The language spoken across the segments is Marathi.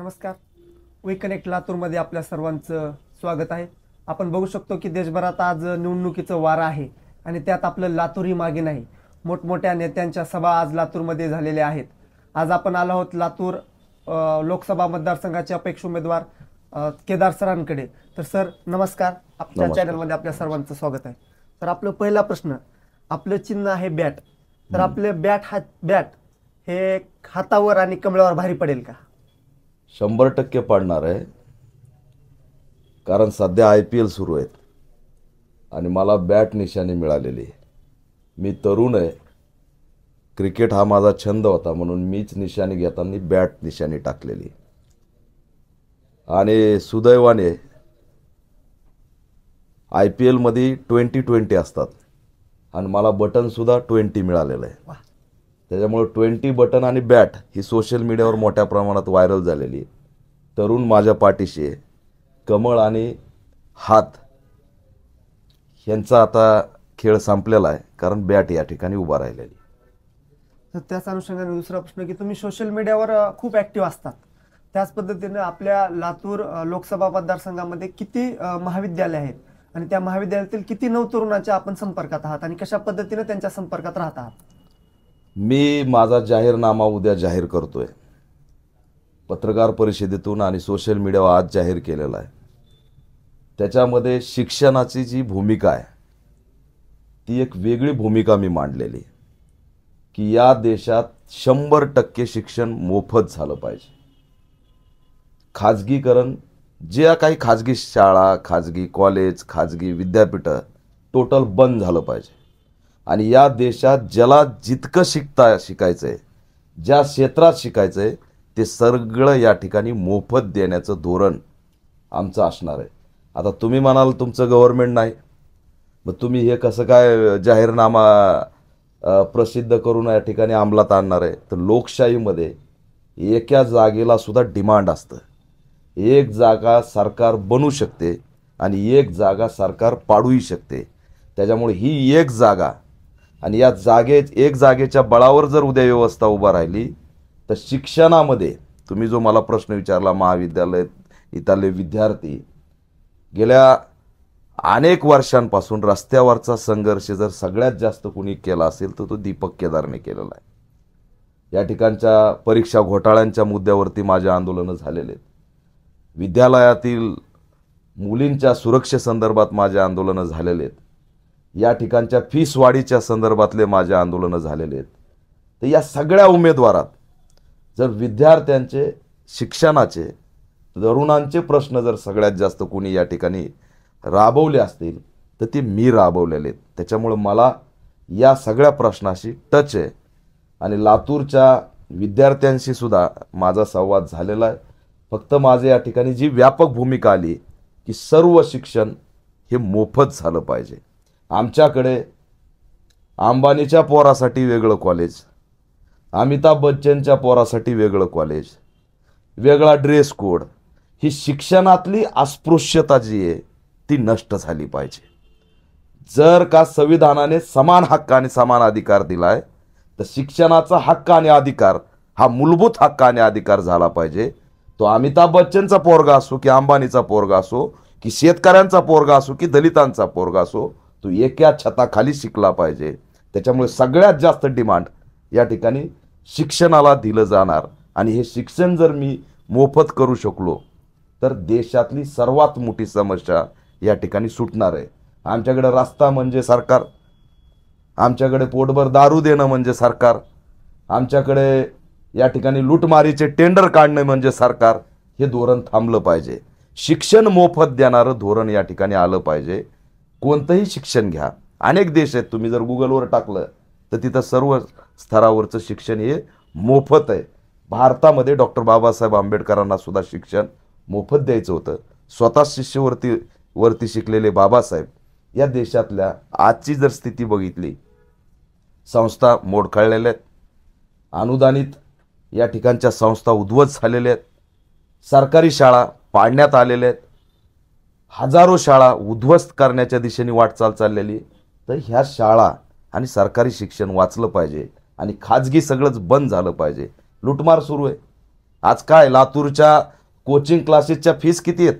नमस्कार. वी कनेक्ट लातूरमध्ये आपल्या सर्वांचं स्वागत आहे. आपण बघू शकतो की देशभरात आज निवडणुकीचं वार आहे आणि त्यात आपलं लातूरही मागे नाही. मोठमोठ्या नेत्यांच्या सभा आज लातूरमध्ये झालेल्या आहेत. आज आपण आलो आहोत लातूर लोकसभा मतदारसंघाचे अपेक्षित उमेदवार केदार सरांकडे. तर सर नमस्कार, आपल्या चॅनलमध्ये आपल्या सर्वांचं स्वागत आहे. तर आपलं पहिला प्रश्न, आपलं चिन्ह आहे बॅट. तर आपले बॅट हे हातावर आणि कमळावर भारी पडेल का? 100% पाडणार आहे. कारण सध्या IPL सुरू आहेत आणि मला बॅट निशाणी मिळालेली आहे. मी तरुण आहे, क्रिकेट हा माझा छंद होता म्हणून मीच निशाणी घेताना बॅट निशाणी टाकलेली. आणि सुदैवाने IPL मध्ये 20-20 असतात आणि मला बटनसुद्धा 20 मिळालेलं आहे. त्याच्यामुळे 20 बटन आणि बॅट ही सोशल मीडियावर मोठ्या प्रमाणात व्हायरल झालेली. तरुण माझ्या पाठीशी आहे. कमळ आणि हात यांचा आता खेळ संपलेला आहे, कारण बॅट या ठिकाणी उभा राहिलेली. तर त्याच अनुषंगाने दुसरा प्रश्न की तुम्ही सोशल मीडियावर खूप ऍक्टिव्ह असतात. त्याच पद्धतीने आपल्या लातूर लोकसभा मतदारसंघामध्ये किती महाविद्यालय आहेत आणि त्या महाविद्यालयातील किती नवतरुणांच्या आपण संपर्कात आहात आणि कशा पद्धतीने त्यांच्या संपर्कात राहत आहात? मी माझा जाहीरनामा उद्या जाहीर करतोय. पत्रकार परिषदेतून आणि सोशल मीडियावर आज जाहीर केलेला आहे. त्याच्यामध्ये शिक्षणाची जी भूमिका आहे ती एक वेगळी भूमिका मी मांडलेली, की या देशात 100% शिक्षण मोफत झालं पाहिजे. खाजगीकरण, जे काही खाजगी शाळा, खाजगी कॉलेज, खाजगी विद्यापीठं टोटल बंद झालं पाहिजे. आणि या देशात ज्याला जितकं शिकायचं आहे, ज्या क्षेत्रात शिकायचं आहे ते सगळं या ठिकाणी मोफत देण्याचं धोरण आमचं असणार आहे. आता तुम्ही म्हणाल तुमचं गव्हर्नमेंट नाही, मग तुम्ही हे कसं काय जाहीरनामा प्रसिद्ध करून या ठिकाणी अंमलात आणणार आहे? तर लोकशाहीमध्ये एका जागेला सुद्धा डिमांड असतं. एक जागा सरकार बनवू शकते आणि एक जागा सरकार पाडूही शकते. त्याच्यामुळे ही एक जागा आणि या एक जागेच्या बळावर जर उद्या व्यवस्था उभा राहिली तर शिक्षणामध्ये तुम्ही जो मला प्रश्न विचारला, महाविद्यालय इथले विद्यार्थी गेल्या अनेक वर्षांपासून रस्त्यावरचा संघर्ष जर सगळ्यात जास्त कोणी केला असेल तर तो दीपक केदारने केलेला आहे. या ठिकाणच्या परीक्षा घोटाळ्यांच्या मुद्द्यावरती माझे आंदोलनं झालेले आहेत. विद्यालयातील मुलींच्या सुरक्षेसंदर्भात माझे आंदोलनं झालेले आहेत. या ठिकाणच्या फीस वाढीच्या संदर्भातले माझे आंदोलनं झालेले आहेत. तर या सगळ्या उमेदवारात जर विद्यार्थ्यांचे, शिक्षणाचे, तरुणांचे प्रश्न जर सगळ्यात जास्त कोणी या ठिकाणी राबवले असतील तर ते मी राबवलेले आहेत. त्याच्यामुळे मला या सगळ्या प्रश्नाशी टच आहे आणि लातूरच्या विद्यार्थ्यांशी सुद्धा माझा संवाद झालेला आहे. फक्त माझे या ठिकाणी जी व्यापक भूमिका आली की सर्व शिक्षण हे मोफत झालं पाहिजे. आमच्याकडे अंबानीच्या पोरासाठी वेगळं कॉलेज, अमिताभ बच्चनच्या पोरासाठी वेगळं कॉलेज, वेगळा ड्रेस कोड, ही शिक्षणातली अस्पृश्यता जी आहे ती नष्ट झाली पाहिजे. जर का संविधानाने समान हक्क आणि समान अधिकार दिलाय तर शिक्षणाचा हक्क आणि अधिकार हा मूलभूत हक्क आणि अधिकार झाला पाहिजे. तो अमिताभ बच्चनचा पोरगा असो की अंबानीचा पोरगा असो की शेतकऱ्यांचा पोरगा असो की दलितांचा पोरगा असो, तो एका छताखाली शिकला पाहिजे. त्याच्यामुळे सगळ्यात जास्त डिमांड या ठिकाणी शिक्षणाला दिलं जाणार आणि हे शिक्षण जर मी मोफत करू शकलो तर देशातली सर्वात मोठी समस्या या ठिकाणी सुटणार आहे. आमच्याकडे रस्ता म्हणजे सरकार, आमच्याकडे पोटभर दारू देणं म्हणजे सरकार, आमच्याकडे या ठिकाणी लूटमारीचे टेंडर काढणे म्हणजे सरकार. हे धोरण थांबलं पाहिजे. शिक्षण मोफत देणारं धोरण या ठिकाणी आलं पाहिजे. कोणतंही शिक्षण घ्या, अनेक देश आहेत, तुम्ही जर गुगलवर टाकलं तर तिथं सर्व स्तरावरचं शिक्षण हे मोफत आहे. भारतामध्ये डॉक्टर बाबासाहेब आंबेडकरांना सुद्धा शिक्षण मोफत द्यायचं होतं. स्वतः शिष्यवृत्ती शिकलेले बाबासाहेब या देशातल्या आजची जर स्थिती बघितली, संस्था मोडखळलेल्या आहेत, अनुदानित या ठिकाणच्या संस्था उद्ध्वस्त झालेल्या आहेत, सरकारी शाळा पाडण्यात आलेल्या आहेत, हजारो शाळा उद्ध्वस्त करण्याच्या दिशेने वाटचाल चाललेली. तर ह्या शाळा आणि सरकारी शिक्षण वाचलं पाहिजे आणि खाजगी सगळंच बंद झालं पाहिजे. लुटमार सुरू आहे. आज काय लातूरच्या कोचिंग क्लासेसच्या फीस किती आहेत?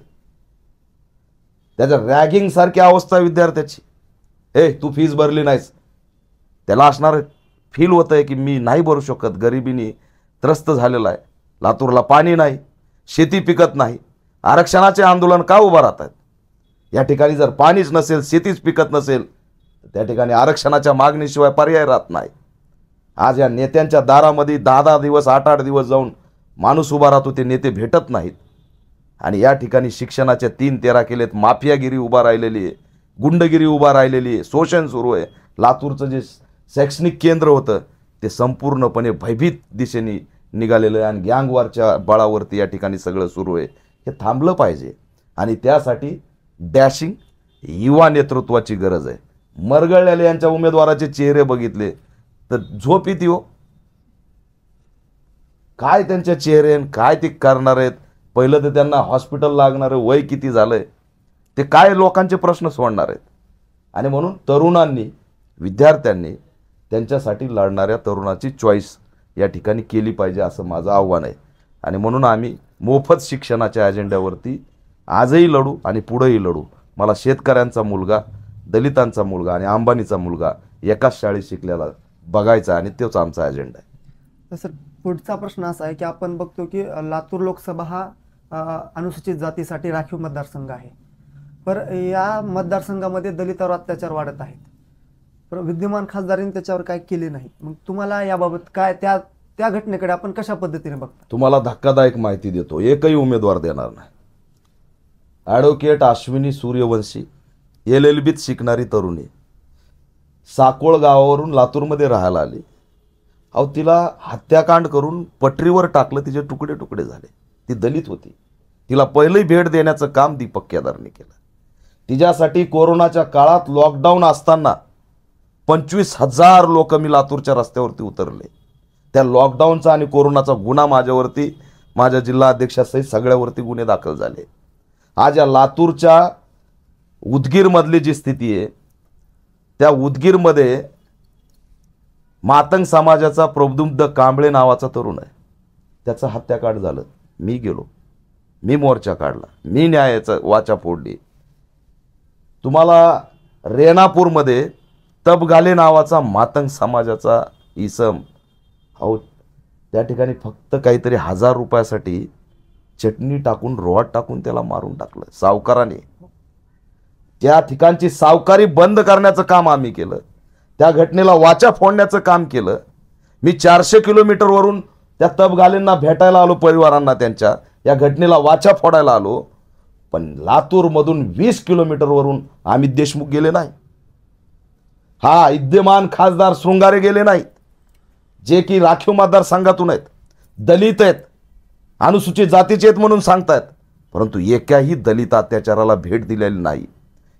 त्याच्या रॅगिंग सारखी अवस्था विद्यार्थ्याची. तू फीस भरली नाहीस, त्याला असणार फील होत आहे की मी नाही भरू शकत, गरिबीने त्रस्त झालेला आहे, लातूरला पाणी नाही, शेती पिकत नाही, आरक्षणाचे आंदोलन का उभं राहतात? या ठिकाणी जर पाणीच नसेल, शेतीच पिकत नसेल, तर त्या ठिकाणी आरक्षणाच्या मागणीशिवाय पर्याय राहत नाही. आज या नेत्यांच्या दारामध्ये 10-10 दिवस 8-8 दिवस जाऊन माणूस उभा राहतो, ते नेते भेटत नाहीत. आणि या ठिकाणी शिक्षणाच्या 3-13 केलेत, माफियागिरी उभा राहिलेली आहे, गुंडगिरी उभा राहिलेली आहे, शोषण सुरू आहे. लातूरचं जे शैक्षणिक केंद्र होतं ते संपूर्णपणे भयभीत दिशेने निघालेलं आहे आणि गँगवॉरच्या बळावरती या ठिकाणी सगळं सुरू आहे. हे थांबलं पाहिजे आणि त्यासाठी डॅशिंग युवा नेतृत्वाची गरज आहे. मरगळलेले यांच्या उमेदवाराचे चेहरे बघितले तर झोप येते हो. काय त्यांचे चेहरे, काय ते करणार आहेत? पहिलं तर त्यांना हॉस्पिटल लागणारं वय किती झालंय, ते काय लोकांचे प्रश्न सोडणार आहेत? आणि म्हणून तरुणांनी, विद्यार्थ्यांनी त्यांच्यासाठी लढणाऱ्या तरुणाची चॉईस या ठिकाणी केली पाहिजे, असं माझं आव्हान आहे. आणि म्हणून आम्ही मोफत शिक्षणाच्या अजेंड्यावरती आजही लढू आणि पुढेही लढू. मला शेतकऱ्यांचा मुलगा, दलितांचा मुलगा आणि अंबानीचा मुलगा एकाच शाळेत शिकलेला बघायचा आणि तोच आमचा अजेंडा आहे. सर, पुढचा प्रश्न असा आहे की आपण बघतो की लातूर लोकसभा हा अनुसूचित जातीसाठी राखीव मतदारसंघ आहे. पर या मतदारसंघामध्ये दलितांवर अत्याचार वाढत आहेत. पण विद्यमान खासदारांनी त्याच्यावर काय केले नाही. मग तुम्हाला याबाबत काय, त्या घटनेकडे आपण कशा पद्धतीने बघता? तुम्हाला धक्कादायक माहिती देतो, एकही उमेदवार देणार नाही. ॲडव्होकेट अश्विनी सूर्यवंशी LLBत शिकणारी तरुणी साकोळ गावावरून लातूरमध्ये राहायला आली. अहो, तिला हत्याकांड करून पटरीवर टाकलं, तिचे तुकडे तुकडे झाले. ती दलित होती. तिला पहिली भेट देण्याचं काम दीपक केदारने केलं. तिच्यासाठी कोरोनाच्या काळात लॉकडाऊन असताना 25,000 लोक मी लातूरच्या रस्त्यावरती उतरले. त्या लॉकडाऊनचा आणि कोरोनाचा गुन्हा माझ्यावरती, माझ्या जिल्हा अध्यक्षासहित सगळ्यावरती गुन्हे दाखल झाले. आज या लातूरच्या उदगीरमधली जी स्थिती आहे, त्या उदगीरमध्ये मातंग समाजाचा प्रबुद्ध कांबळे नावाचा तरुण आहे, त्याचं हत्याकांड झालं. मी गेलो, मी मोर्चा काढला, मी न्यायाचं वाचा फोडली. तुम्हाला रेणापूरमध्ये तबगाले नावाचा मातंग समाजाचा इसम, अहो त्या ठिकाणी फक्त काहीतरी 1000 रुपयासाठी चटणी टाकून, रोहात टाकून त्याला मारून टाकलं सावकाराने. त्या ठिकाणची सावकारी बंद करण्याचं काम आम्ही केलं. त्या घटनेला वाचा फोडण्याचं काम केलं. मी 400 किलोमीटरवरून त्या तबगालेंना भेटायला आलो, परिवारांना त्यांच्या. या घटनेला वाचा फोडायला आलो. पण लातूरमधून 20 किलोमीटरवरून अमित देशमुख गेले नाही. हा विद्यमान खासदार शृंगारे गेले नाहीत, जे की राखीव मतदारसंघातून आहेत, दलित आहेत, अनुसूचित जातीचे आहेत म्हणून सांगतायत, परंतु एकाही दलित अत्याचाराला भेट दिलेली नाही.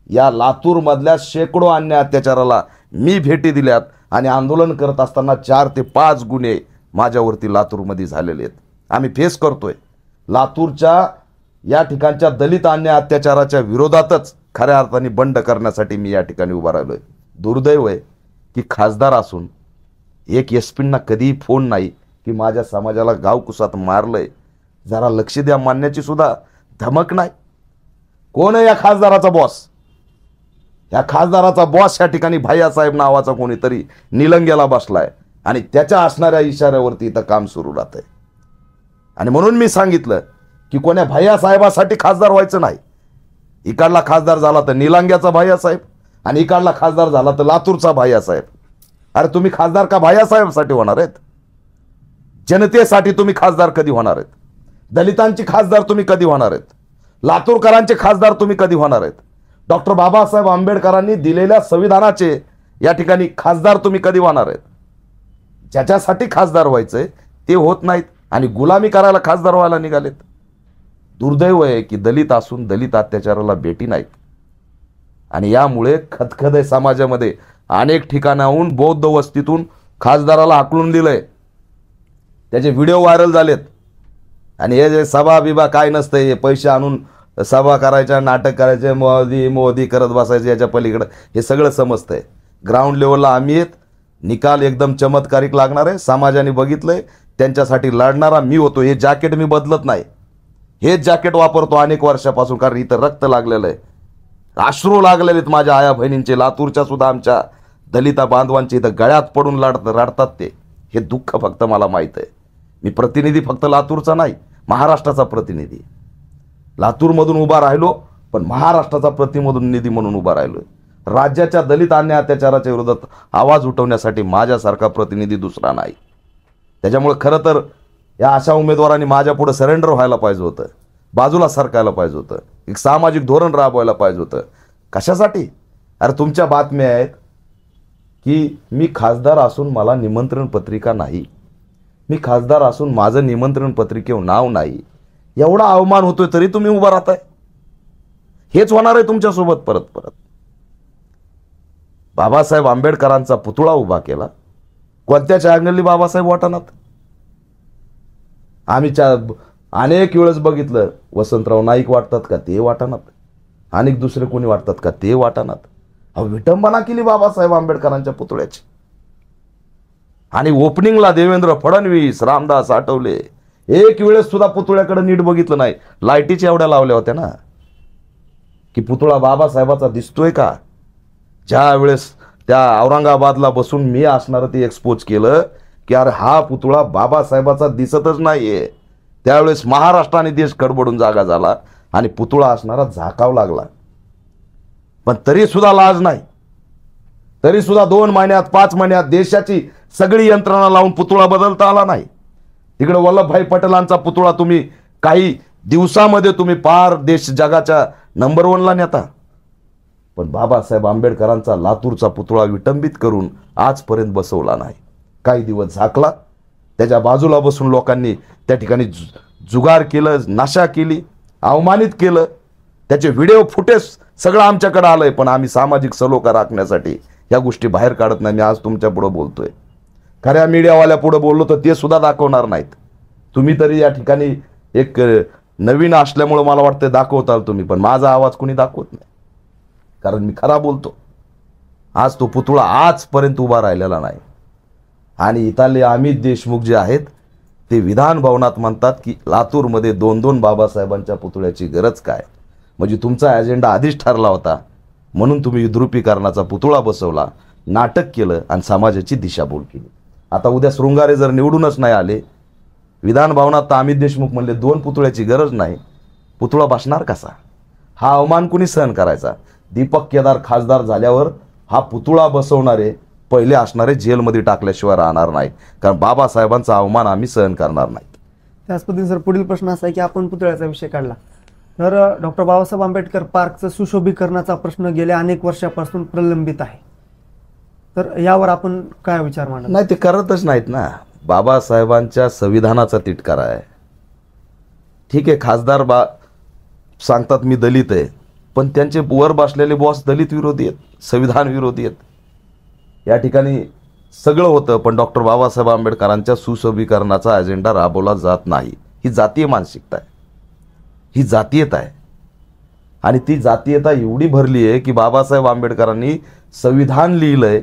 या लातूरमधल्या शेकडो अन्य अत्याचाराला मी भेटी दिल्यात आणि आंदोलन करत असताना 4 ते 5 गुन्हे माझ्यावरती लातूरमध्ये झालेले आहेत. आम्ही फेस करतोय. लातूरच्या या ठिकाणच्या दलित अन्य अत्याचाराच्या विरोधातच खऱ्या अर्थाने बंड करण्यासाठी मी या ठिकाणी उभा राहिलोय. दुर्दैव आहे की खासदार असून एक एसपींना कधीही फोन नाही की माझ्या समाजाला गावकुसात मारलंय, जरा लक्ष द्या मानण्याची सुद्धा धमक नाही. कोण आहे या खासदाराचा बॉस? या खासदाराचा बॉस या ठिकाणी भैयासाहेब नावाचा कोणीतरी निलंग्याला बसलाय आणि त्याच्या असणाऱ्या इशाऱ्यावरती इथं काम सुरू राहतंय. आणि म्हणून मी सांगितलं की कोण्या भैयासाहेबासाठी खासदार व्हायचं नाही. इकडला खासदार झाला तर निलंग्याचा भैयासाहेब आणि इकडला खासदार झाला तर लातूरचा भैयासाहेब. अरे तुम्ही खासदार का भैयासाहेबसाठी होणार आहेत? जनतेसाठी तुम्ही खासदार कधी होणार आहेत? दलितांची खासदार तुम्ही कधी होणार आहेत? लातूरकरांचे खासदार तुम्ही कधी होणार आहेत? डॉक्टर बाबासाहेब आंबेडकरांनी दिलेल्या संविधानाचे या ठिकाणी खासदार तुम्ही कधी होणार आहेत? ज्याच्यासाठी खासदार व्हायचंय ते होत नाहीत आणि गुलामी करायला खासदार व्हायला निघालेत. दुर्दैव आहे की दलित असून दलित अत्याचाराला भेटी नाहीत. आणि यामुळे खदखद आहे समाजामध्ये. अनेक ठिकाणाहून बौद्ध वस्तीतून खासदाराला हाकलून दिलंय. त्याचे व्हिडिओ व्हायरल झालेत. आणि हे जे सभा बिभा काय नसतंय, हे पैसे आणून सभा करायच्या, नाटक करायचे, मोदी मोदी करत बसायचे, याच्या पलीकडं हे सगळं समजतंय. ग्राउंड लेवलला आम्ही आहेत. निकाल एकदम चमत्कारिक लागणार आहे. समाजाने बघितलंय, त्यांच्यासाठी लढणारा मी होतो. हे जॅकेट मी बदलत नाही. हेच जॅकेट वापरतो अनेक वर्षापासून, कारण इथं रक्त लागलेलं आहे, अश्रू लागलेले आहेत माझ्या आया बहिणींचे, लातूरच्या सुद्धा आमच्या दलिता बांधवांचे इथं गळ्यात पडून रडतात ते. हे दुःख फक्त मला माहीत आहे. मी प्रतिनिधी फक्त लातूरचा नाही, महाराष्ट्राचा प्रतिनिधी. लातूरमधून उभा राहिलो, पण महाराष्ट्राचा प्रतिनिधी म्हणून उभा राहिलोय. राज्याच्या दलित अन्याय अत्याचाराच्या विरोधात आवाज उठवण्यासाठी माझ्यासारखा प्रतिनिधी दुसरा नाही. त्याच्यामुळे खरं तर या अशा उमेदवारांनी माझ्या पुढे सरेंडर व्हायला पाहिजे होतं, बाजूला सरकायला पाहिजे होतं, एक सामाजिक धोरण राबवायला पाहिजे होतं. कशासाठी? अरे तुमच्या बातम्या आहेत की मी खासदार असून मला निमंत्रण पत्रिका नाही, मी खासदार असून माझं निमंत्रण पत्रिकेवर नाव नाही, एवढा अवमान होतोय तरी तुम्ही उभा राहताय. हेच होणार आहे तुमच्यासोबत परत परत. बाबासाहेब आंबेडकरांचा पुतळा उभा केला, कोणत्याच्या अंगली बाबासाहेब वाटाणात. आम्ही अनेक वेळेस बघितलं, वसंतराव नाईक वाटतात का ते वाटाणात, अनेक दुसरे कोणी वाटतात का ते वाटाणात. विटंबना केली बाबासाहेब आंबेडकरांच्या पुतळ्याची. आणि ओपनिंगला देवेंद्र फडणवीस, रामदास आठवले एक वेळेस सुद्धा पुतळ्याकडे नीट बघितलं नाही. लाईटीच्या एवढ्या लावल्या होत्या ना की पुतळा बाबासाहेबाचा दिसतोय का. ज्या वेळेस त्या औरंगाबादला बसून मी असणार ते एक्सपोज केलं की अरे हा पुतळा बाबासाहेबाचा दिसतच नाहीये, त्यावेळेस महाराष्ट्राने देश कडबडून जागा झाला आणि पुतळा असणारा झाकाव लागला. पण तरी सुद्धा लाज नाही, तरी सुद्धा 2 महिन्यात 5 महिन्यात देशाची सगळी यंत्रणा लावून पुतळा बदलता आला नाही. तिकडे वल्लभभाई पटेलांचा पुतळा तुम्ही काही दिवसामध्ये तुम्ही पार देश जगाच्या नंबर 1ला नेता. पण बाबासाहेब आंबेडकरांचा लातूरचा पुतळा विटंबित करून आजपर्यंत बसवला नाही. काही दिवस झाकला, त्याच्या बाजूला बसून लोकांनी त्या ठिकाणी जुगार केलं, नशा केली, अवमानित केलं. त्याचे व्हिडिओ फुटेज सगळं आमच्याकडे आलंय, पण आम्ही सामाजिक सलोखा राखण्यासाठी या गोष्टी बाहेर काढत नाही. मी आज तुमच्या पुढे बोलतोय, खऱ्या मीडियावाल्या पुढे बोललो तर ते सुद्धा दाखवणार नाहीत. तुम्ही तरी या ठिकाणी एक नवीन असल्यामुळे मला वाटतं दाखवताल तुम्ही, पण माझा आवाज कोणी दाखवत नाही, कारण मी खरा बोलतो. आज तो पुतळा आजपर्यंत उभा राहिलेला नाही. आणि इथले अमित देशमुख जे आहेत ते विधान भवनात म्हणतात की लातूरमध्ये 2-2 बाबासाहेबांच्या पुतळ्याची गरज काय. म्हणजे तुमचा अजेंडा आधीच ठरला होता, म्हणून तुम्ही विद्रुपीकरणाचा पुतळा बसवला, नाटक केलं आणि समाजाची दिशाभूल केली. आता उद्या शृंगारे जर निवडूनच नाही आले, विधान भवनात तर अमित देशमुख म्हणले 2 पुतळ्याची गरज नाही, पुतळा बसणार कसा. हा अवमान कुणी सहन करायचा. दीपक केदार खासदार झाल्यावर हा पुतळा बसवणारे पहिले असणारे जेलमध्ये टाकल्याशिवाय राहणार नाही, कारण बाबासाहेबांचा अवमान आम्ही सहन करणार नाही. त्याच पद्धतीने सर पुढील प्रश्न असा आहे की आपण पुतळ्याचा विषय काढला तर डॉक्टर बाबासाहेब आंबेडकर पार्कचं सुशोभीकरणाचा प्रश्न गेल्या अनेक वर्षापासून प्रलंबित आहे, तर यावर आपण काय विचार मांडा. नाही, ते करतच नाहीत ना. बाबासाहेबांच्या संविधानाचा तिटकारा आहे. ठीक आहे, खासदार सांगतात मी दलित आहे, पण त्यांचे वर बसलेले बॉस दलित विरोधी आहेत, संविधान विरोधी आहेत. या ठिकाणी सगळं होतं, पण डॉक्टर बाबासाहेब आंबेडकरांच्या सुशोभीकरणाचा अजेंडा राबवला जात नाही. ही जातीय मानसिकता आहे, ही जातीयता आहे. आणि ती जातीयता एवढी भरली आहे की बाबासाहेब आंबेडकरांनी संविधान लिहिलंय,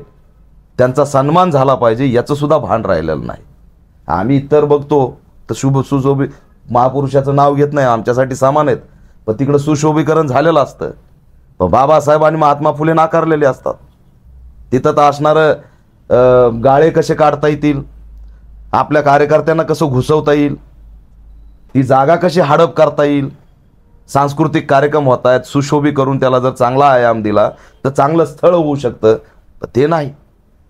त्यांचा सन्मान झाला पाहिजे याचं सुद्धा भान राहिलेलं नाही. आम्ही इतर बघतो तर सुशोभी महापुरुषाचं नाव घेत नाही, आमच्यासाठी समान आहेत, पण तिकडं सुशोभीकरण झालेलं असतं. पण बाबासाहेब आणि महात्मा फुले नाकारलेले असतात. तिथं तर असणारं गाळे कसे काढता येतील, आपल्या कार्यकर्त्यांना कसं घुसवता येईल, ती जागा कशी हडप करता येईल, सांस्कृतिक कार्यक्रम होत आहेत, सुशोभी करून त्याला जर चांगला आयाम दिला तर चांगलं स्थळ होऊ शकतं. पण ते नाही.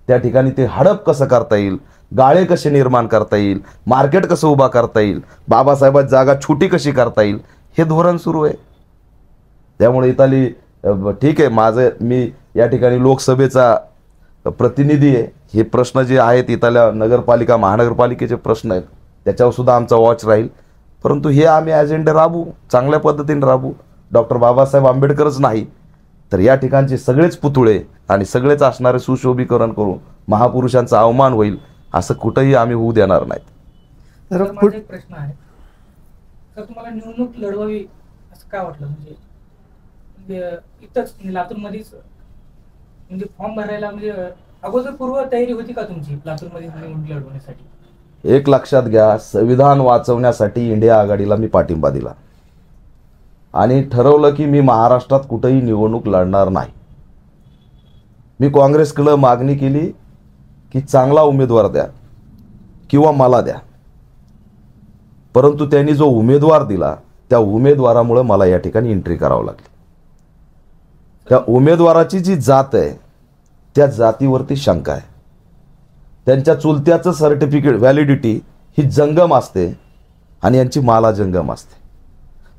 त्या ठिकाणी ते हडप कसं करता येईल, गाळे कसे निर्माण करता येईल, मार्केट कसं उभा करता येईल, बाबासाहेबांची जागा छोटी कशी करता येईल, हे धोरण सुरू आहे. त्यामुळे इथली ठीक आहे, मी या ठिकाणी लोकसभेचा प्रतिनिधी आहे. हे प्रश्न जे आहेत इथल्या नगरपालिका महानगरपालिकेचे प्रश्न आहेत, त्याच्यावर सुद्धा आमचा वॉच राहील. परंतु हे आम्ही अजेंडा राबवू, चांगल्या पद्धतीने राबवू. डॉक्टर बाबासाहेब आंबेडकरच नाही तर या ठिकाणचे सगळेच पुतळे आणि सगळेच असणारे सुशोभीकरण करून महापुरुषांचा अवमान होईल असं कुठंही आम्ही होऊ देणार नाहीत. तर माझा एक प्रश्न आहे तर तुम्हाला निवडणूक लढवावी असं काय वाटलं. म्हणजे इथंच लातूरमध्येच म्हणजे फॉर्म भरायला म्हणजे अगोदर पूर्व तयारी होती का तुमची लातूरमध्ये निवडणूक लढवण्यासाठी. एक लक्षात घ्या, संविधान वाचवण्यासाठी इंडिया आघाडीला मी पाठिंबा दिला. आणि ठरवलं की मी महाराष्ट्रात कुठेही निवडणूक लढणार नाही. मी काँग्रेसकडे मागणी केली की चांगला उमेदवार द्या किंवा मला द्या. परंतु त्यांनी जो उमेदवार दिला त्या उमेदवारामुळे मला या ठिकाणी एंट्री करावं लागली. त्या उमेदवाराची जी जात आहे त्या जातीवरती शंका आहे. त्यांच्या चुलत्याचं सर्टिफिकेट व्हॅलिडिटी ही जंगम असते आणि यांची माला जंगम असते.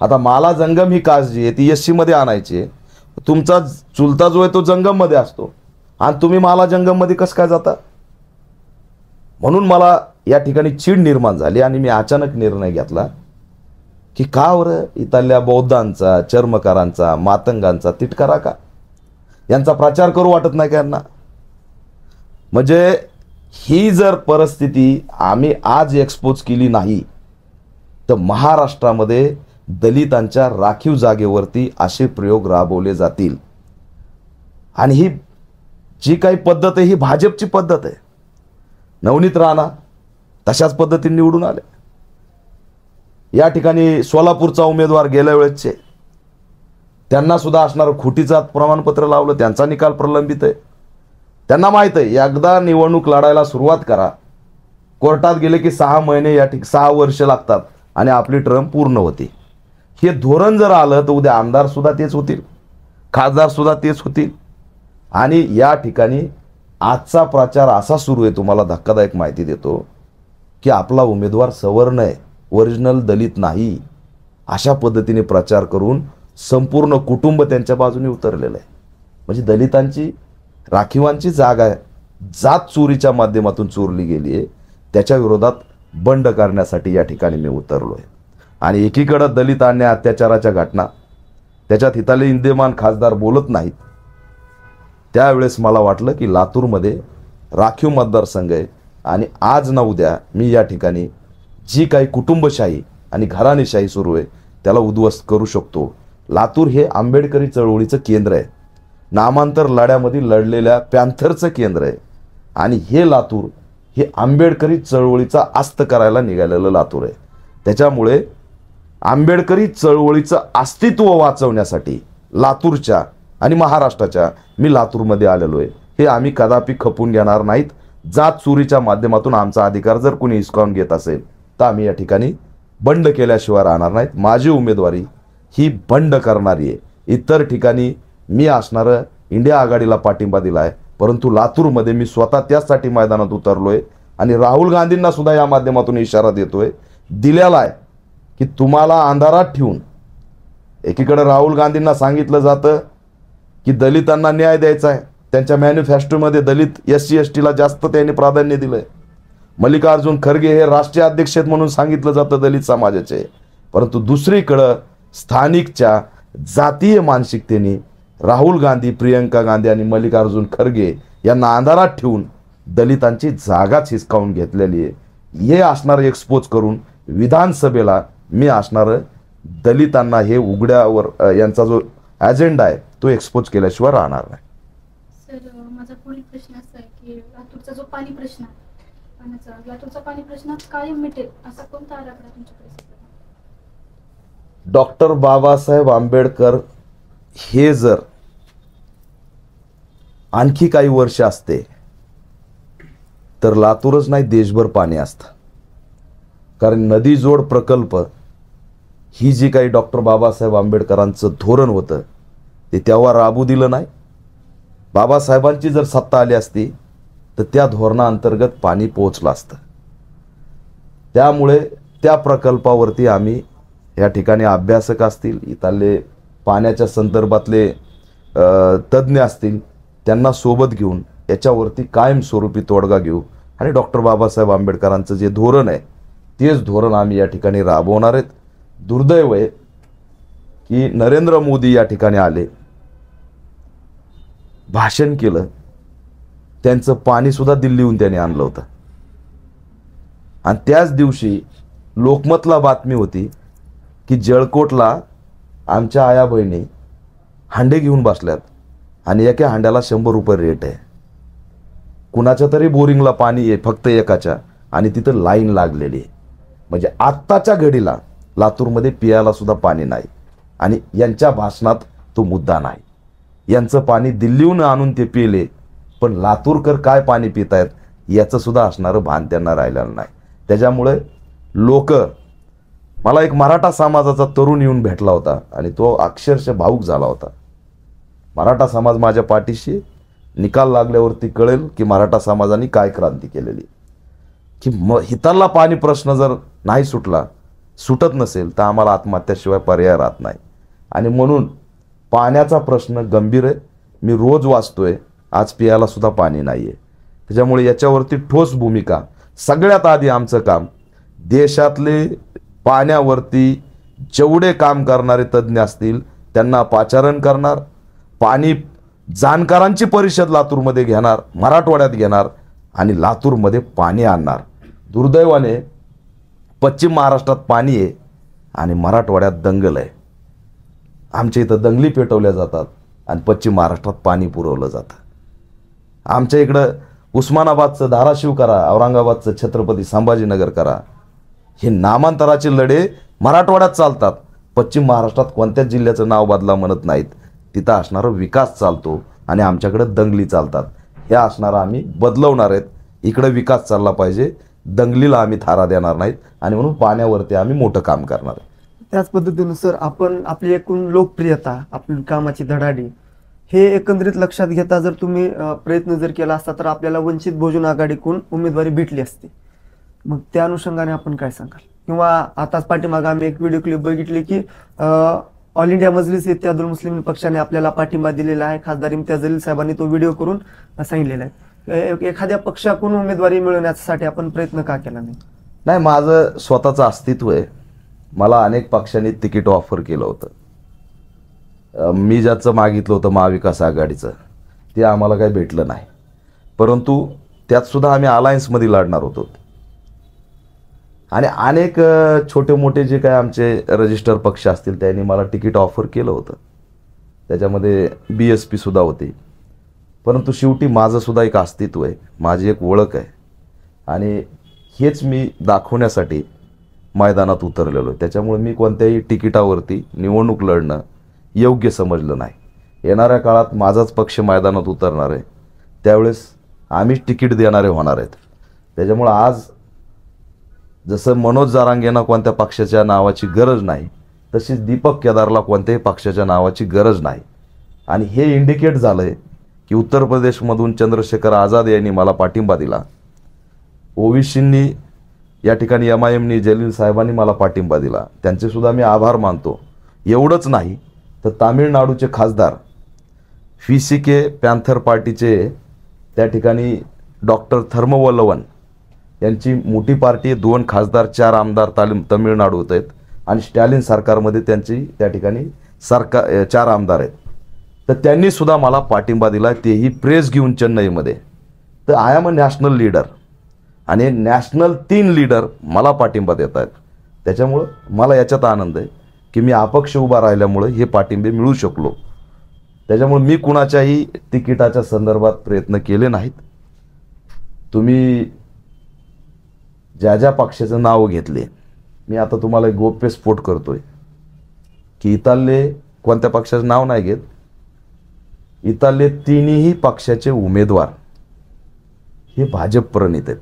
आता माला जंगम ही कास्ट जी आहे ती SC मध्ये आणायची. तुमचा चुलता जो आहे तो जंगम मध्ये असतो आणि तुम्ही माला जंगम मध्ये कसं काय जाता. म्हणून मला या ठिकाणी चीड निर्माण झाली आणि मी अचानक निर्णय घेतला की का बरं इथल्या बौद्धांचा, चर्मकारांचा, मातंगांचा तिटकारा का, यांचा प्रचार करू वाटत नाही का यांना. म्हणजे ही जर परिस्थिती आम्ही आज एक्सपोज केली नाही तर महाराष्ट्रामध्ये दलितांच्या राखीव जागेवरती असे प्रयोग राबवले जातील. आणि ही जी काही पद्धत आहे ही भाजपची पद्धत आहे. नवनीत राणा तशाच पद्धतीने निवडून आले. या ठिकाणी सोलापूरचा उमेदवार गेल्या वेळेसचे त्यांना सुद्धा असणारं खुटीचं प्रमाणपत्र लावलं, त्यांचा निकाल प्रलंबित आहे. त्यांना माहीत आहे एकदा निवडणूक लढायला सुरुवात करा, कोर्टात गेले की 6 महिने 6 वर्ष लागतात आणि आपली टर्म पूर्ण होते. हे धोरण जर आलं तर उद्या आमदार सुद्धा तेच होतील, खासदार सुद्धा तेच होतील. आणि या ठिकाणी आजचा प्रचार असा सुरू आहे, तुम्हाला धक्कादायक माहिती देतो की आपला उमेदवार सवर्ण आहे, ओरिजिनल दलित नाही, अशा पद्धतीने प्रचार करून संपूर्ण कुटुंब त्यांच्या बाजूने उतरलेलं आहे. म्हणजे दलितांची राखीवांची जागा आहे, जात चोरीच्या माध्यमातून चोरली गेली आहे, त्याच्या विरोधात बंड करण्यासाठी या ठिकाणी मी उतरलो आहे. आणि एकीकडे दलित अन्याय अत्याचाराच्या घटना, त्याच्यात हिताले विद्यमान खासदार बोलत नाहीत. त्यावेळेस मला वाटलं की लातूरमध्ये राखीव मतदारसंघ आहे आणि आज ना उद्या मी या ठिकाणी जी काही कुटुंबशाही आणि घराणेशाही सुरू आहे त्याला उद्ध्वस्त करू शकतो. लातूर हे आंबेडकरी चळवळीचं केंद्र आहे, नामांतर लढ्यामध्ये लढलेल्या पॅन्थरचं केंद्र आहे. आणि हे लातूर हे आंबेडकरी चळवळीचा अस्त करायला निघालेलं लातूर आहे. त्याच्यामुळे आंबेडकरी चळवळीचं अस्तित्व वाचवण्यासाठी लातूरच्या आणि महाराष्ट्राच्या मी लातूरमध्ये आलेलो आहे. हे आम्ही कदापि खपून घेणार नाहीत. जात चोरीच्या माध्यमातून आमचा अधिकार जर कोणी हिसकावून घेत असेल तर आम्ही या ठिकाणी बंड केल्याशिवाय राहणार नाहीत. माझी उमेदवारी ही बंड करणारी आहे. इतर ठिकाणी मी असणारं इंडिया आघाडीला पाठिंबा दिला आहे, परंतु लातूरमध्ये मी स्वतः त्याचसाठी मैदानात उतरलो आहे. आणि राहुल गांधींना सुद्धा या माध्यमातून इशारा देतोय, दिलेला आहे की तुम्हाला अंधारात ठेवून, एकीकडे राहुल गांधींना सांगितलं जातं की दलितांना न्याय द्यायचा आहे, त्यांच्या मॅनिफेस्टोमध्ये दलित SC STला जास्त त्यांनी प्राधान्य दिलंय. मल्लिकार्जुन खरगे हे राष्ट्रीय अध्यक्ष आहेत म्हणून सांगितलं जातं दलित समाजाचे, परंतु दुसरीकडं स्थानिकच्या जातीय मानसिकतेने राहुल गांधी, प्रियंका गांधी आणि मल्लिकार्जुन खरगे यांना अंधारात ठेवून दलितांची जागाच हिसकावून घेतलेली आहे. हे असणारं एक्सपोज करून विधानसभेला मी असणारं दलितांना हे उघड्यावर यांचा जो अजेंडा आहे तो एक्सपोज केल्याशिवाय राहणार नाही. सर, माझा पुढील प्रश्न असा आहे की लातूरचा जो पाणी प्रश्न आहे, लातूरचा पाणी प्रश्न कायम मिटेल असा कोणता आराखडा तुमच्याकडे आहे? डॉक्टर बाबासाहेब आंबेडकर हे जर आणखी काही वर्ष असते तर लातूरच नाही देशभर पाणी असतं. कारण नदी जोड प्रकल्प ही जी काही डॉक्टर बाबासाहेब आंबेडकरांचं धोरण होतं ते तेव्हा राबू दिलं नाही. बाबासाहेबांची जर सत्ता आली असती तर त्या धोरणाअंतर्गत पाणी पोहोचलं असतं. त्यामुळे त्या प्रकल्पावरती आम्ही या ठिकाणी अभ्यासक असतील, इथले पाण्याच्या संदर्भातले तज्ज्ञ असतील, त्यांना सोबत घेऊन याच्यावरती कायमस्वरूपी तोडगा घेऊ आणि डॉक्टर बाबासाहेब आंबेडकरांचं जे धोरण आहे तेच धोरण आम्ही या ठिकाणी राबवणार आहेत. दुर्दैव आहे की नरेंद्र मोदी या ठिकाणी आले, भाषण केलं, त्यांचं पाणीसुद्धा दिल्लीहून त्यांनी आणलं होतं. आणि त्याच दिवशी लोकमतला बातमी होती की जळकोटला आमच्या आया बहिणी हांडे घेऊन बसल्यात आणि एका हांड्याला 100 रुपये रेट आहे. कुणाच्या तरी बोरिंगला पाणी आहे फक्त एकाच्या, आणि तिथं लाईन लागलेली आहे. म्हणजे आत्ताच्या घडीला लातूरमध्ये पियाला सुद्धा पाणी नाही. आणि यांच्या भाषणात तो मुद्दा नाही. यांचं पाणी दिल्लीहून आणून ते पिले, पण लातूरकर काय पाणी पित आहेत याचं सुद्धा असणारं भान त्यांना राहिलेलं नाही. त्याच्यामुळे लोक, मला एक मराठा समाजाचा तरुण येऊन भेटला होता आणि तो अक्षरशः भावूक झाला होता. मराठा समाज माझ्या पाठीशी, निकाल लागल्यावरती कळेल की मराठा समाजाने काय क्रांती केलेली. की हिताला पाणी प्रश्न जर नाही सुटत नसेल तर आम्हाला आत्महत्याशिवाय पर्याय राहत नाही. आणि म्हणून पाण्याचा प्रश्न गंभीर आहे. मी रोज वाचतोय, आज पियाला सुद्धा पाणी नाही आहे. त्याच्यामुळे याच्यावरती ठोस भूमिका, सगळ्यात आधी आमचं काम देशातले पाण्यावरती जेवढे काम करणारे तज्ज्ञ असतील त्यांना पाचारण करणार, पाणी जाणकारांची परिषद लातूरमध्ये घेणार, मराठवाड्यात घेणार आणि लातूरमध्ये पाणी आणणार. दुर्दैवाने पश्चिम महाराष्ट्रात पाणी आहे आणि मराठवाड्यात दंगल आहे. आमच्या इथं दंगली पेटवल्या जातात आणि पश्चिम महाराष्ट्रात पाणी पुरवलं जातं. आमच्या इकडं उस्मानाबादचं धाराशिव करा, औरंगाबादचं छत्रपती संभाजीनगर करा, हे नामांतराचे लढे मराठवाड्यात चालतात. पश्चिम महाराष्ट्रात कोणत्याच जिल्ह्याचं नाव बदला म्हणत नाहीत. तिथं असणारा विकास चालतो आणि आमच्याकडे दंगली चालतात. हे असणारा आम्ही बदलवणार आहेत. इकडे विकास चालला पाहिजे, दंगलीला आम्ही थारा देणार नाहीत आणि म्हणून पाण्यावरती आम्ही मोठं काम करणार आहे. त्याच पद्धतीनुसार आपण आपली एकूण लोकप्रियता, आपली कामाची धडाडी हे एकंदरीत लक्षात घेता जर तुम्ही प्रयत्न जर केला असता तर आपल्याला वंचित बहुजन आघाडीकडून उमेदवारी भेटली असती. मग त्या अनुषंगाने आपण काय सांगाल? किंवा आताच पाठीमागे आम्ही एक व्हिडिओ क्लिप बघितली की ऑल इंडिया मजलिस इत्यादुल मुस्लिम पक्षाने आपल्याला पाठिंबा दिलेला आहे. खासदार इम्तियाज जलील साहेबांनी तो व्हिडिओ करून सांगितलेला आहे. एखाद्या पक्षाकडून उमेदवारी मिळवण्यासाठी आपण प्रयत्न का केला नाही? नाही, माझं स्वतःचं अस्तित्व आहे. मला अनेक पक्षांनी तिकीट ऑफर केलं होतं. मी ज्याचं मागितलं होतं महाविकास आघाडीचं ते आम्हाला काही भेटलं नाही. परंतु त्यात सुद्धा आम्ही अलायन्समध्ये लढणार होतो. आणि अनेक छोटे मोठे जे काय आमचे रजिस्टर पक्ष असतील त्यांनी मला तिकीट ऑफर केलं होतं. त्याच्यामध्ये BSP सुद्धा होती. परंतु शेवटी माझं सुद्धा एक अस्तित्व आहे, माझी एक ओळख आहे आणि हेच मी दाखवण्यासाठी मैदानात उतरलेलो आहे. त्याच्यामुळे मी कोणत्याही तिकिटावरती निवडणूक लढणं योग्य समजलं नाही. येणाऱ्या काळात माझाच पक्ष मैदानात उतरणार आहे, त्यावेळेस आम्हीच तिकीट देणारे होणार आहेत. त्याच्यामुळं आज जसं मनोज जारांगेंना कोणत्या पक्षाच्या नावाची गरज नाही, तशीच दीपक केदारला कोणत्याही पक्षाच्या नावाची गरज नाही. आणि हे इंडिकेट झालं आहे की उत्तर प्रदेशमधून चंद्रशेखर आझाद यांनी मला पाठिंबा दिला, ओवीसींनी या ठिकाणी MIMनी जलील साहेबांनी मला पाठिंबा दिला, त्यांचे सुद्धा मी आभार मानतो. एवढंच नाही तर तामिळनाडूचे खासदार VCK पॅन्थर पार्टीचे त्या ठिकाणी डॉक्टर थर्मवल्लवन यांची मोठी पार्टी, 2 खासदार 4 आमदार तामिळनाडू होत आहेत आणि स्टॅलिन सरकारमध्ये त्यांची त्या ठिकाणी 4 आमदार आहेत. तर त्यांनी सुद्धा मला पाठिंबा दिला, तेही प्रेस घेऊन चेन्नईमध्ये. तर I am a national leader आणि नॅशनल 3 लीडर मला पाठिंबा देत आहेत. त्याच्यामुळं मला याच्यात आनंद आहे की मी अपक्ष उभा राहिल्यामुळे हे पाठिंबे मिळू शकलो. त्याच्यामुळे मी कुणाच्याही तिकिटाच्या संदर्भात प्रयत्न केले नाहीत. तुम्ही ज्या ज्या पक्षाचं नाव घेतले, मी आता तुम्हाला एक गोप्यस्फोट करतोय की इथले कोणत्या पक्षाचं नाव नाही घेत, इथले 3ही पक्षाचे उमेदवार हे भाजप प्रणित आहेत.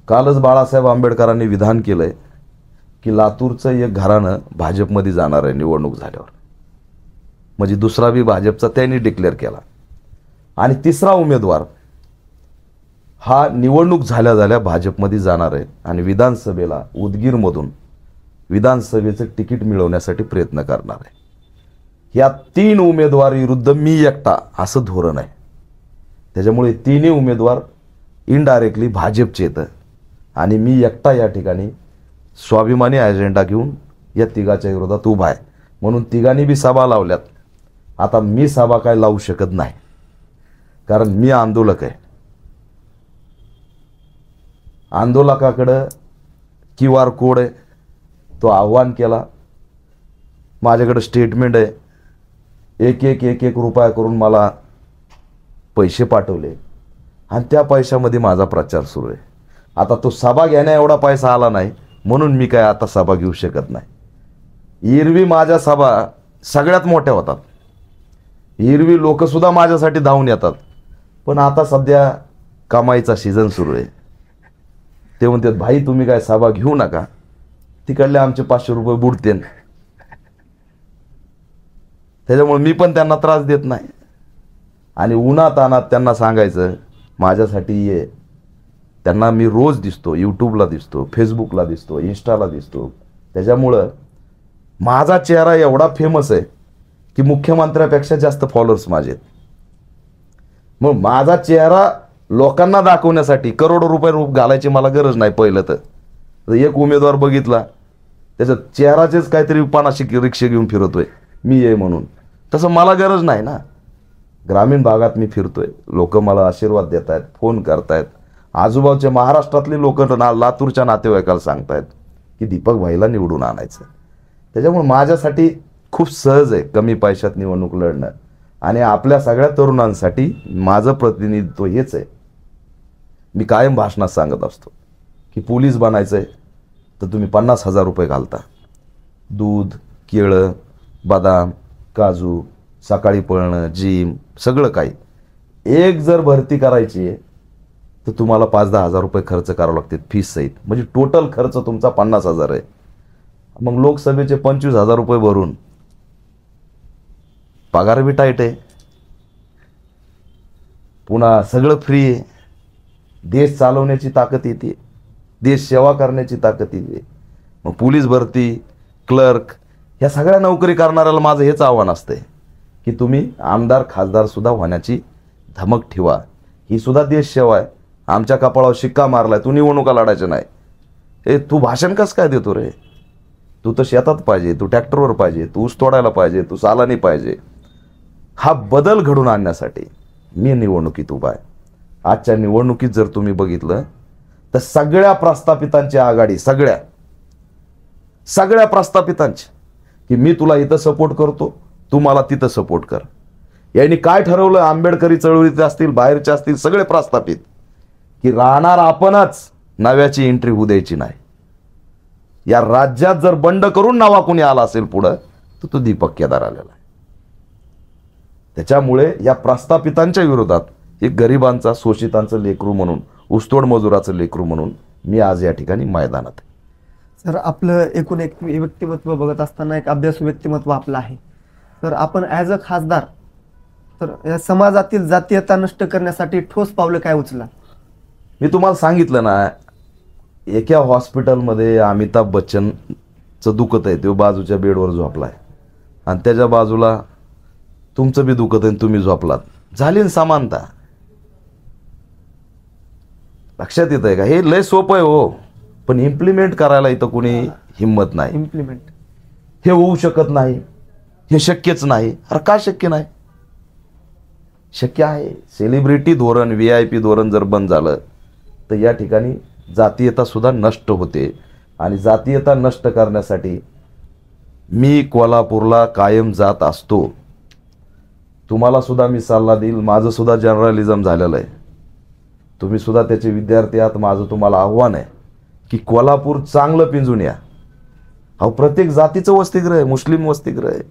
कालच बाळासाहेब आंबेडकरांनी विधान केलंय की लातूरचं एक घराणं भाजपमध्ये जाणार आहे निवडणूक झाल्यावर. म्हणजे दुसरा बी भाजपचा त्यांनी डिक्लेअर केला. आणि 3रा उमेदवार हा निवडणूक झाल्या भाजपमध्ये जाणार आहे आणि विधानसभेला उदगीरमधून विधानसभेचं तिकीट मिळवण्यासाठी प्रयत्न करणार आहे. या 3 उमेदवार विरुद्ध मी एकटा असं धोरण आहे. त्याच्यामुळे 3ही उमेदवार इनडायरेक्टली भाजपचे येतं आणि मी एकटा या ठिकाणी स्वाभिमानी अजेंडा घेऊन या तिघाच्या विरोधात उभा आहे. म्हणून तिघांनी बी सभा लावल्यात. आता मी सभा काय लावू शकत नाही, कारण मी आंदोलक आहे. आंदोलकाकडं QR कोड आहे, तो आव्हान केला. माझ्याकडे स्टेटमेंट आहे, एक रुपया करून मला पैसे पाठवले आणि त्या पैशामध्ये माझा प्रचार सुरू आहे. आता तो सभा घेण्या एवढा पैसा आला नाही म्हणून मी काय आता सभा घेऊ शकत नाही. एरवी माझ्या सभा सगळ्यात मोठ्या होतात, एरवी लोकसुद्धा माझ्यासाठी धावून येतात. पण आता सध्या कमाईचा सीझन सुरू आहे. ते म्हणतात भाई तुम्ही काय सभा घेऊ नका, तिकडले आमचे 500 रुपये बुडतेन. त्याच्यामुळे मी पण त्यांना त्रास देत नाही. आणि उन्हात अनात त्यांना सांगायचं माझ्यासाठी ये. त्यांना मी रोज दिसतो, यूट्यूबला दिसतो, फेसबुकला दिसतो, इंस्टाला दिसतो. त्याच्यामुळं माझा चेहरा एवढा फेमस आहे की मुख्यमंत्र्यापेक्षा जास्त फॉलोअर्स माझे आहेत. मग माझा चेहरा लोकांना दाखवण्यासाठी करोडो रुपये रूप घालायची मला गरज नाही. पहिलं तर एक उमेदवार बघितला त्याचा चेहराचेच काहीतरी 50 रिक्षा घेऊन फिरतोय मी ये म्हणून, तसं मला गरज नाही ना. ग्रामीण भागात मी फिरतोय, लोक मला आशीर्वाद देत आहेत, फोन करतायत. आजूबाजूच्या महाराष्ट्रातले लोक लातूरच्या नातेवाईकाला सांगतायत की दीपक भाईला निवडून आणायचं. त्याच्यामुळे माझ्यासाठी खूप सहज आहे कमी पैशात निवडणूक लढणं. आणि आपल्या सगळ्या तरुणांसाठी माझं प्रतिनिधित्व हेच आहे. मी कायम भाषणात सांगत असतो की पोलीस बनायचं आहे तर तुम्ही 50,000 रुपये घालता. दूध, केळं, बदाम, काजू, सकाळी पळणं, जिम, सगळं काही. एक जर भरती करायची आहे तर तुम्हाला 5-10 हजार रुपये खर्च करावे लागतात फीस सहित. म्हणजे टोटल खर्च तुमचा 50,000 आहे. मग लोकसभेचे 25,000 रुपये भरून पगार बी टाईट आहे, पुन्हा सगळं फ्री आहे. देश चालवण्याची ताकद येते, देश सेवा करण्याची ताकद येते. मग पोलीस भरती, क्लर्क ह्या सगळ्या नोकरी करणाऱ्याला माझं हेच आव्हान असतंय की तुम्ही आमदार खासदार सुद्धा होण्याची धमक ठेवा. ही सुद्धा देश सेवा आहे. आमच्या कपाळावर शिक्का मारलाय, तू निवडणुका लढायच्या नाही. ए तू भाषण कसं काय देतो रे? तू तर शेतात पाहिजे, तू ट्रॅक्टरवर पाहिजे, तू ऊस तोडायला पाहिजे, तू सालानी पाहिजे. हा बदल घडून आणण्यासाठी मी निवडणुकीत उभा आहे. आजच्या निवडणुकीत जर तुम्ही बघितलं तर सगळ्या प्रस्थापितांची आघाडी, सगळ्या प्रस्थापितांची, की मी तुला इथं सपोर्ट करतो, तू मला तिथं सपोर्ट कर. यांनी काय ठरवलं, आंबेडकरी चळवळीचे असतील, बाहेरचे असतील, सगळे प्रस्थापित, की राहणार आपणच, नव्याची एंट्री होऊ द्यायची नाही. या राज्यात जर बंड करून नवा कोणी आला असेल पुढं तर तो दीपक केदार आलेला आहे. त्याच्यामुळे या प्रस्थापितांच्या विरोधात एक गरिबांचा, शोषितांचं लेकरू म्हणून, ऊसतोड मजुराचं लेकरू म्हणून मी आज या ठिकाणी मैदानात आहे. सर, आपलं एकूण एक व्यक्तिमत्व बघत असताना एक अभ्यासू व्यक्तिमत्व आपलं आहे. तर आपण ॲज अ खासदार तर या समाजातील जातीयता नष्ट करण्यासाठी ठोस पावलं काय उचला? मी तुम्हाला सांगितलं ना, एका हॉस्पिटलमध्ये अमिताभ बच्चनचं दुखत आहे, तो बाजूच्या बेडवर झोपलाय आणि त्याच्या बाजूला तुमचं बी दुखत आहे, तुम्ही झोपलात. झाली ना समानता. लक्षात येत आहे का? हे लय सोपं आहे हो, पण इम्प्लिमेंट करायला इथं कोणी हिंमत नाही. इम्प्लिमेंट हे होऊ शकत नाही, हे शक्यच नाही. अरे का शक्य नाही? शक्य आहे. सेलिब्रिटी धोरण, VIP धोरण जर बंद झालं तर या ठिकाणी जातीयता सुद्धा नष्ट होते. आणि जातीयता नष्ट करण्यासाठी मी कोल्हापूरला कायम जात असतो. तुम्हाला सुद्धा मी सल्ला देईल. माझं सुद्धा जर्नलिझम झालेलं आहे, तुम्ही सुद्धा त्याचे विद्यार्थी आहात. माझं तुम्हाला आव्हान आहे की कोल्हापूर चांगलं पिंजून या. अहो, प्रत्येक जातीचं वसतिगृह आहे, मुस्लिम वसतिगृह आहे.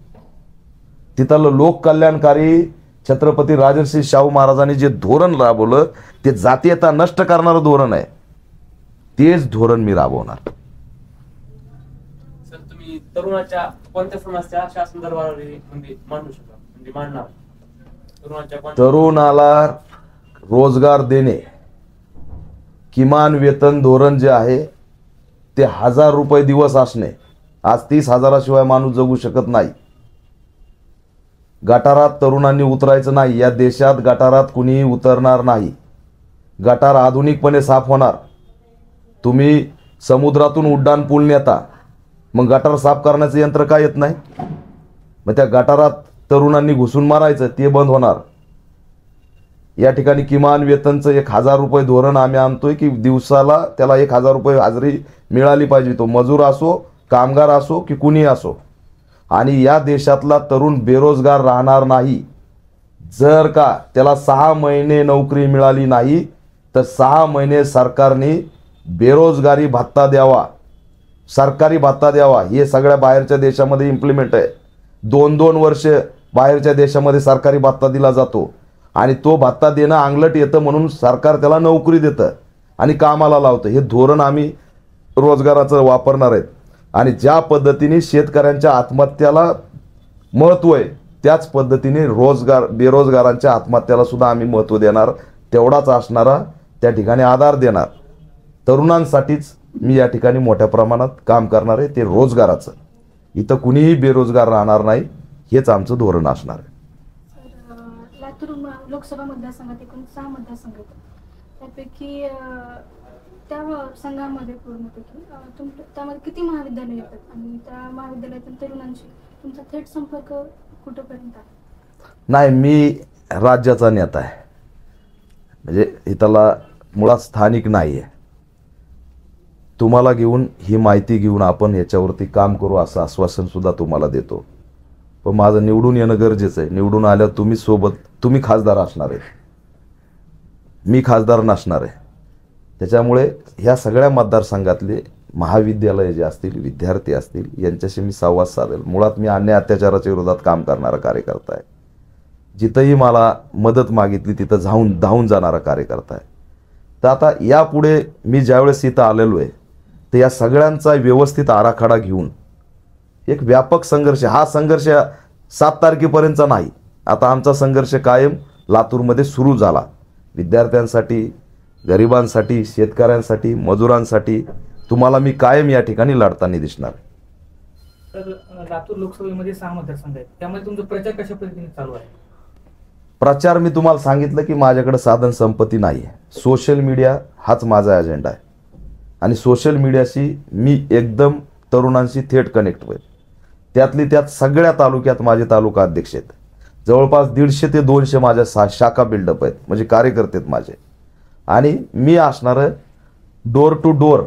तिथलं लोक कल्याणकारी छत्रपती राजर्षी शाहू महाराजांनी जे धोरण राबवलं ते जातीयता नष्ट करणारं धोरण आहे. तेच धोरण मी राबवणार. सर, तुम्ही तरुणाच्या कोणत्या समस्या शासन दरबारी मांडू शकता, म्हणजे मांडणार? तरुणाला रोजगार देणे, किमान वेतन धोरण जे आहे ते 1000 रुपये दिवस असणे. आज 30,000 शिवाय माणूस जगू शकत नाही. गटारात तरुणांनी उतरायचं नाही. या देशात गटारात कुणीही उतरणार नाही. गटार आधुनिकपणे साफ होणार. तुम्ही समुद्रातून उड्डाण पूल नेता, मग गटार साफ करण्याचं यंत्र काय येत नाही? मग त्या गटारात तरुणांनी घुसून मारायचं, ते बंद होणार. या ठिकाणी किमान वेतनचं 1000 रुपये धोरण आम्ही आणतोय की दिवसाला त्याला 1000 रुपये हाजरी मिळाली पाहिजे. तो मजूर असो, कामगार असो की कुणी असो. आणि या देशातला तरुण बेरोजगार राहणार नाही. जर का त्याला 6 महिने नोकरी मिळाली नाही तर 6 महिने सरकारने बेरोजगारी भत्ता द्यावा. सरकारी भत्ता द्यावा, हे सगळ्या बाहेरच्या देशामध्ये इम्प्लिमेंट आहे. 2-2 वर्ष बाहेरच्या देशामध्ये सरकारी भत्ता दिला जातो आणि तो भत्ता देणं अंगलट येतं म्हणून सरकार त्याला नोकरी देतं आणि कामाला लावतं. हे धोरण आम्ही रोजगाराचं वापरणार आहेत. आणि ज्या पद्धतीने शेतकऱ्यांच्या आत्महत्याला महत्त्व आहे त्याच पद्धतीने बेरोजगारांच्या आत्महत्याला सुद्धा आम्ही महत्त्व देणार, तेवढाच असणारा त्या ठिकाणी आधार देणार. तरुणांसाठीच मी या ठिकाणी मोठ्या प्रमाणात काम करणार आहे, ते रोजगाराचं. इथं कुणीही बेरोजगार राहणार नाही, हेच आमचं धोरण असणार आहे. सर, लातूर लोकसभा मतदारसंघात एकूण 6 मतदारसंघ आहेत. त्यापैकी त्या संघामध्ये पूर्णपैकी त्यामध्ये किती महाविद्यालय येतात आणि त्या महाविद्यालयातील तरुणांशी तुमचा थेट संपर्क कुठंपर्यंत आहे? नाही, मी राज्याचा नेता आहे, म्हणजे इथला मुळात स्थानिक नाही आहे. तुम्हाला घेऊन ही माहिती घेऊन आपण याच्यावरती काम करू असं आश्वासन सुद्धा तुम्हाला देतो. पण माझं निवडून येणं गरजेचं आहे. निवडून आल्यावर तुम्ही खासदार असणार आहे, मी खासदार नसणार आहे. त्याच्यामुळे ह्या सगळ्या मतदारसंघातले महाविद्यालय जे असतील, विद्यार्थी असतील, यांच्याशी मी संवाद साधेल. मुळात मी अन्याय अत्याचाराच्या विरोधात काम करणारा कार्यकर्ता आहे. जिथंही मला मदत मागितली तिथं धावून जाणारा कार्यकर्ता आहे. तर आता यापुढे मी ज्यावेळेस इथं आलेलो आहे तर या सगळ्यांचा व्यवस्थित आराखडा घेऊन एक व्यापक संघर्ष, हा संघर्ष 7 तारखेपर्यंतचा नाही, आता आमचा संघर्ष कायम लातूरमध्ये सुरू झाला. विद्यार्थ्यांसाठी, गरिबांसाठी, शेतकऱ्यांसाठी, मजुरांसाठी तुम्हाला मी कायम या ठिकाणी लढताना दिसणार. तर लातूर लोकसभेमध्ये 6 मतदारसंघ आहेत, त्यामध्ये तुमचा प्रचार कशा पद्धतीने चालू आहे? प्रचार मी तुम्हाला सांगितलं की माझ्याकडे साधन संपत्ती नाही आहे. सोशल मीडिया हाच माझा अजेंडा आहे आणि सोशल मीडियाशी मी एकदम तरुणांशी थेट कनेक्ट होईल. त्यातली त्यात सगळ्या तालुक्यात माझे तालुका अध्यक्ष आहेत. जवळपास 150 ते 200 माझ्या शाखा बिल्डअप आहेत, म्हणजे कार्यकर्ते आहेत माझे. आणि मी असणारं डोर टू डोर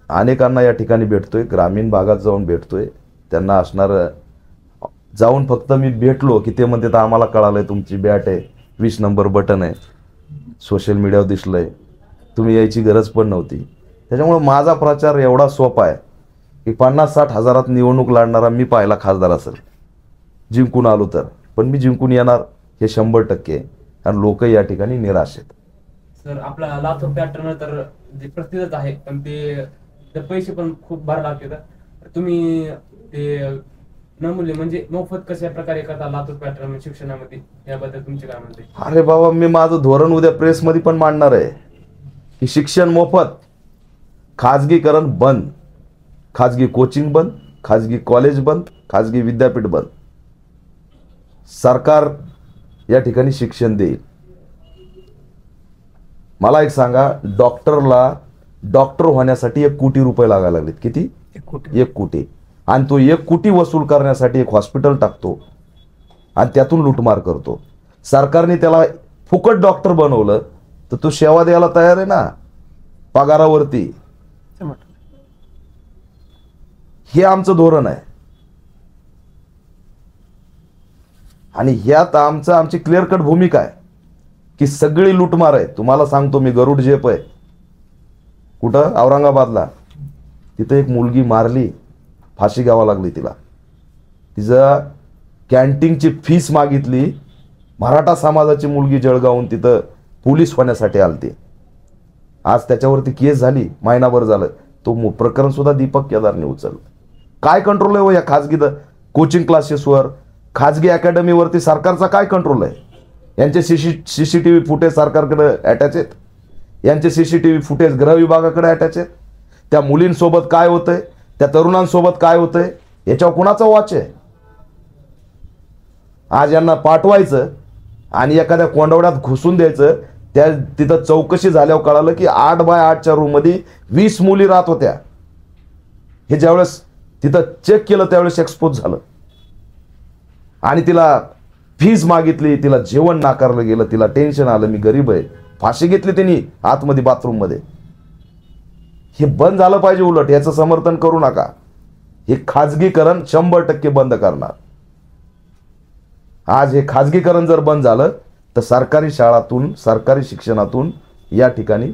अनेकांना या ठिकाणी भेटतोय, ग्रामीण भागात जाऊन भेटतोय. त्यांना असणारं जाऊन फक्त मी भेटलो की ते म्हणतात आम्हाला कळालंय तुमची बॅट आहे, 20 नंबर बटन आहे, सोशल मीडियावर दिसलंय, तुम्ही यायची गरज पण नव्हती. त्याच्यामुळे माझा प्रचार एवढा सोपा आहे की 50-60 हजारात निवडणूक लढणारा मी पहिला खासदार असेल, जिंकून आलो तर. पण मी जिंकून येणार हे 100% आहे आणि लोक या ठिकाणी निराश आहेत. सर, आपला लातूर पॅटर्न तर प्रसिद्धच आहे, पण ते पैसे पण खूप भर लागतात. तुम्ही ते नमुले म्हणजे मोफत कशा प्रकारे करता लातूर पॅटर्न शिक्षणामध्ये, याबद्दल तुमचे काय म्हणते? अरे बाबा, मी माझं धोरण उद्या प्रेसमध्ये पण मांडणार आहे की शिक्षण मोफत, खाजगीकरण बंद, खाजगी कोचिंग बंद, खाजगी कॉलेज बंद, खाजगी विद्यापीठ बंद. सरकार या ठिकाणी शिक्षण देईल. मला एक सांगा, डॉक्टर होण्यासाठी 1 कोटी रुपये लागायला लागलेत. किती? 1 कोटी. आणि तो 1 कोटी वसूल करण्यासाठी एक हॉस्पिटल टाकतो आणि त्यातून लूटमार करतो. सरकारने त्याला फुकट डॉक्टर बनवलं तर तो सेवा द्यायला तयार आहे ना, पगारावरती. हे आमचं धोरण आहे आणि ह्यात आमची क्लिअर कट भूमिका आहे की सगळी लूटमार आहे. तुम्हाला सांगतो मी, गरुड झेप आहे कुठं, औरंगाबादला. तिथं एक मुलगी मारली, फाशी घ्यावा लागली तिला. तिचं कॅन्टीनची फीस मागितली. मराठा समाजाची मुलगी जळगावून तिथं पोलीस होण्यासाठी आलती. आज त्याच्यावरती केस झाली, महिनाभर झालं. तो प्रकरण सुद्धा दीपक केदारने उचललं. काय कंट्रोल आहे हो या खाजगी कोचिंग क्लासेसवर, खाजगी अकॅडमीवरती सरकारचा काय कंट्रोल आहे? यांचे CCTV फुटेज सरकारकडे अटॅच आहेत, यांचे CCTV फुटेज गृह विभागाकडे अटॅच आहेत. त्या मुलींसोबत काय होतंय, त्या तरुणांसोबत काय होतंय, याच्यावर कुणाचा वॉच आहे? आज यांना पाठवायचं आणि एखाद्या कोंडवड्यात घुसून द्यायचं. तिथं चौकशी झाल्यावर कळालं की 8 बाय 8च्या रूममध्ये 20 मुली राहत होत्या. हे ज्यावेळेस तिथं चेक केलं त्यावेळेस एक्सपोज झालं. आणि तिला फीज मागितली, तिला जेवण नाकारलं गेलं, तिला टेन्शन आलं, मी गरीब आहे, फाशी घेतली त्यांनी आतमध्ये बाथरूममध्ये. हे बंद झालं पाहिजे. उलट याचं समर्थन करू नका. हे खाजगीकरण 100% बंद करणार. आज हे खाजगीकरण जर बंद झालं तर सरकारी शाळातून, सरकारी शिक्षणातून या ठिकाणी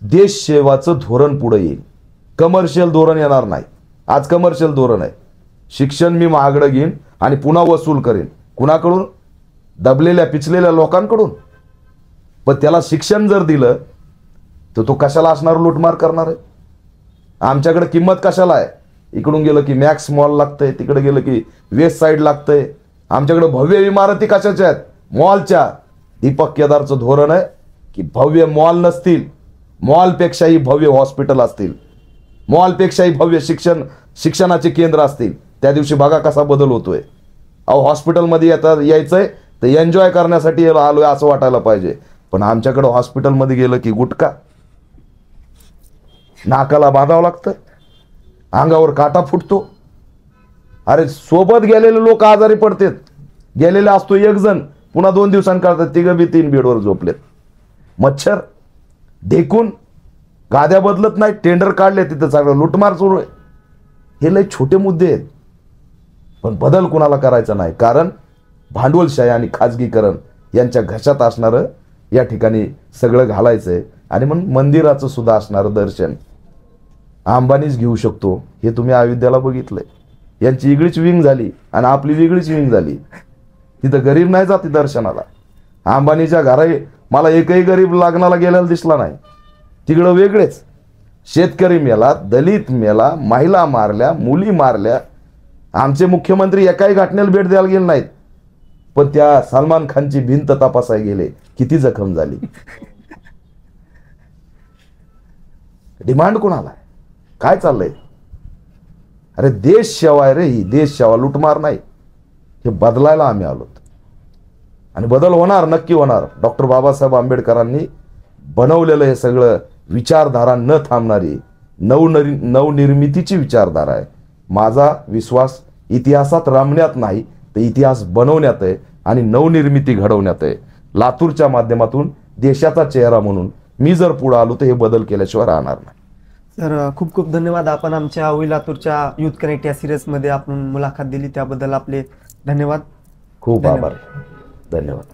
देश सेवाचं धोरण पुढे येईल. कमर्शियल धोरण येणार नाही. आज कमर्शियल धोरण आहे. शिक्षण मी महागडं घेईन आणि पुन्हा वसूल करेन. कुणाकडून? दबलेल्या पिचलेल्या लोकांकडून. पण त्याला शिक्षण जर दिलं तर तो कशाला असणार लूटमार करणार आहे? आमच्याकडे किंमत कशाला आहे? इकडून गेलं की मॅक्स मॉल लागतंय, तिकडे गेलं की वेस्ट साईड लागतंय. आमच्याकडे भव्य इमारती कशाच्या आहेत? मॉलच्या. दीपक केदारचं धोरण आहे की भव्य मॉल नसतील, मॉलपेक्षाही भव्य हॉस्पिटल असतील, मॉलपेक्षाही भव्य शिक्षणाचे केंद्र असतील. त्या दिवशी बघा कसा बदल होतोय. अहो हॉस्पिटलमध्ये यायचंय तर एन्जॉय करण्यासाठी आलोय असं वाटायला पाहिजे. पण आमच्याकडे हॉस्पिटलमध्ये गेलं की गुटखा, नाकाला बांधावं लागतं, अंगावर काटा फुटतो. अरे सोबत गेलेले लोक आजारी पडतात. गेलेला असतो एक जण, पुन्हा 2 दिवसांनी काढतात तिघं बी 3 बेडवर झोपलेत. मच्छर देखून गाद्या बदलत नाही, टेंडर काढले तिथं सगळं लुटमार सुरू आहे. हे लय छोटे मुद्दे आहेत. पण बदल कुणाला करायचा नाही, कारण भांडवलशाही आणि खाजगीकरण यांच्या घशात असणारं या ठिकाणी सगळं घालायचंय. आणि मग मंदिराचं सुद्धा असणारं दर्शन अंबानीच घेऊ शकतो. हे तुम्ही अयोध्याला बघितलंय. यांची वेगळीच विंग झाली आणि आपली वेगळीच विंग झाली. तिथं गरीब नाही जाती दर्शनाला. अंबानीच्या घराही मला एकही गरीब लग्नाला गेलेला दिसला नाही. तिकडं वेगळेच. शेतकरी मेला, दलित मेला, महिला मारल्या, मुली मारल्या. आमचे मुख्यमंत्री एकाही घटनेला भेट द्यायला गेले नाहीत. पण त्या सलमान खानची भिंत तपासाय गेले, किती जखम झाली. डिमांड कोणाला आहे? काय चाललंय? अरे देश सेवा आहे रे ही, देश सेवा, लुटमार नाही. हे बदलायला आम्ही आलोत आणि बदल होणार, नक्की होणार. डॉक्टर बाबासाहेब आंबेडकरांनी बनवलेलं हे सगळं विचारधारा न थांबणारी नवनिर्मितीची विचारधारा आहे. माझा विश्वास इतिहासात रमण्यात नाही तर इतिहास बनवण्यात आहे आणि नवनिर्मिती घडवण्यात आहे. लातूरच्या माध्यमातून देशाचा चेहरा म्हणून मी जर पुढे आलो तर हे बदल केल्याशिवाय राहणार नाही. सर खूप खूप धन्यवाद. आपण आमच्या होई लातूरच्या युथ कनेक्ट या सिरीजमध्ये आपण मुलाखत दिली त्याबद्दल आपले धन्यवाद. खूप आभार. धन्यवाद.